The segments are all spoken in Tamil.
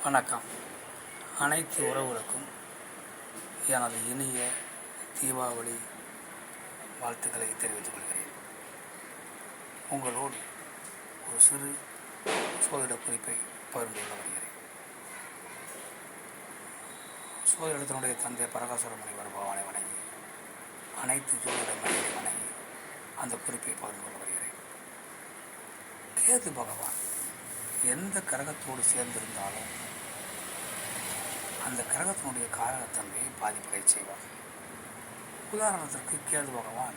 வணக்கம். அனைத்து உறவுகளுக்கும் எனது இனிய தீபாவளி வாழ்த்துக்களை தெரிவித்துக் கொள்கிறேன். உங்களோடு ஒரு சிறு சோதிட குறிப்பை பகிர்ந்து கொள்ள வருகிறேன். சோதிடத்தினுடைய தந்தை பரகாசுரமணி பகவானை வணங்கி, அனைத்து ஜோதிட மனிதனை வணங்கி அந்த குறிப்பை பகிர்ந்து கொள்ள வருகிறேன். கேது பகவான் எந்த கிரகத்தோடு சேர்ந்திருந்தாலும் அந்த கிரகத்தினுடைய காரகத்தன்மையை பாதிப்படை செய்வார். உதாரணத்திற்கு கேது பகவான்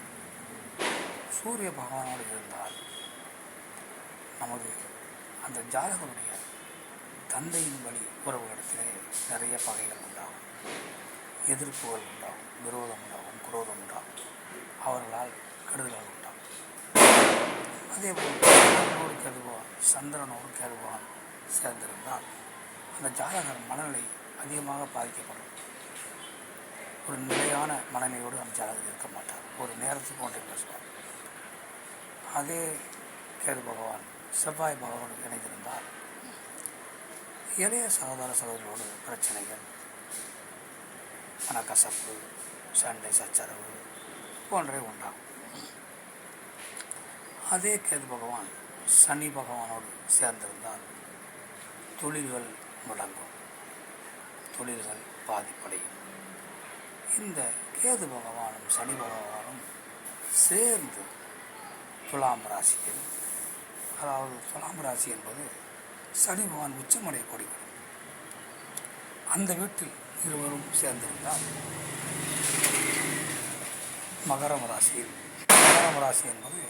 சூரிய பகவானோடு இருந்தால் நமது அந்த ஜாதகனுடைய தந்தையின் வழி உறவுகளிடத்திலே நிறைய பகைகள் உண்டாகும், எதிர்ப்புகள் உண்டாகும், விரோதம் உண்டாகும், குரோதம் உண்டாகும், அவர்களால் கெடுதல்கள் உண்டாகும். அதேபோல் சந்திரனோடு கேதுபகவான் சேர்ந்திருந்தால் அந்த ஜாதகர் மனநிலை அதிகமாக பாதிக்கப்படும். ஒரு நிலையான மனநிலையோடு அந்த ஜாதகர் இருக்க மாட்டார். ஒரு நேரத்துக்கு ஒன்றை பேசுவார். அதே கேது பகவான் செவ்வாய் பகவானோடு இணைந்திருந்தால் இளைய சகோதர சகோதரியோடு பிரச்சனைகள், மனக்கசப்பு, சண்டை சச்சரவு போன்றவை உண்டாகும். அதே கேது பகவான் சனி பகவானோடு சேர்ந்திருந்தால் தொழில்கள் முடங்கும், தொழில்கள் பாதிப்படையும். இந்த கேது பகவானும் சனி பகவானும் சேர்ந்து துலாம் ராசியில், அதாவது துலாம் ராசி என்பது சனி பகவான் உச்சமடையக்கூடிய அந்த வீட்டில் இருவரும் சேர்ந்திருந்தால் மகரம் ராசியில், மகரம் ராசி என்பது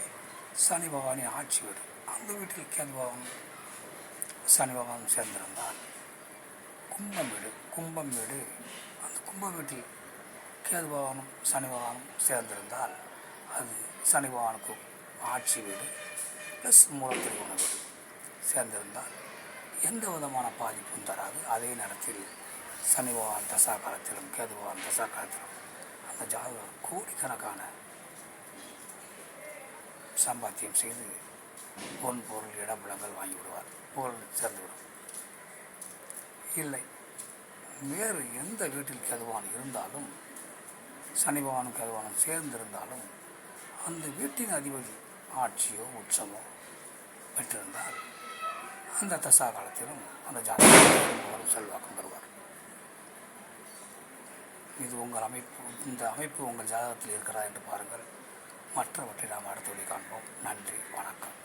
சனி பகவானின் ஆட்சி வீடு, அந்த வீட்டில் கேது பகவான் சனி பகவான் சேர்ந்திருந்தால் கும்பம் வீடு, அந்த கும்ப வீட்டில் கேது பகவானும் சனி பகவானும் சேர்ந்திருந்தால் அது சனி பகவானுக்கு ஆட்சி வீடு ப்ளஸ் மூலத்திரிகோண வீடு சேர்ந்திருந்தால் எந்த விதமான பாதிப்பும் தராது. அதே நேரத்தில் சனி பகவான் தசா காலத்திலும் கேது பகவான் தசா காலத்திலும் அந்த ஜாதகர் கோடிக்கணக்கான சம்பாத்தியம் செய்து பொன் பொருள் இடபலங்கள் வாங்கிவிடுவார், பொருள் சேர்ந்துவிடும். இல்லை, வேறு எந்த வீட்டில் கேதுவான் இருந்தாலும் சனி பகவானும் கேதுவானும் சேர்ந்திருந்தாலும் அந்த வீட்டின் அதிபதி ஆட்சியோ உச்சமோ பெற்றிருந்தால் அந்த தசா காலத்திலும் அந்த ஜாதகம் செல்வாக்கம் பெறுவார். இது உங்கள் அமைப்பு, இந்த அமைப்பு உங்கள் ஜாதகத்தில் இருக்கிறதா என்று பாருங்கள். மற்றவற்றை நாம் அடுத்த வழி காண்போம். நன்றி, வணக்கம்.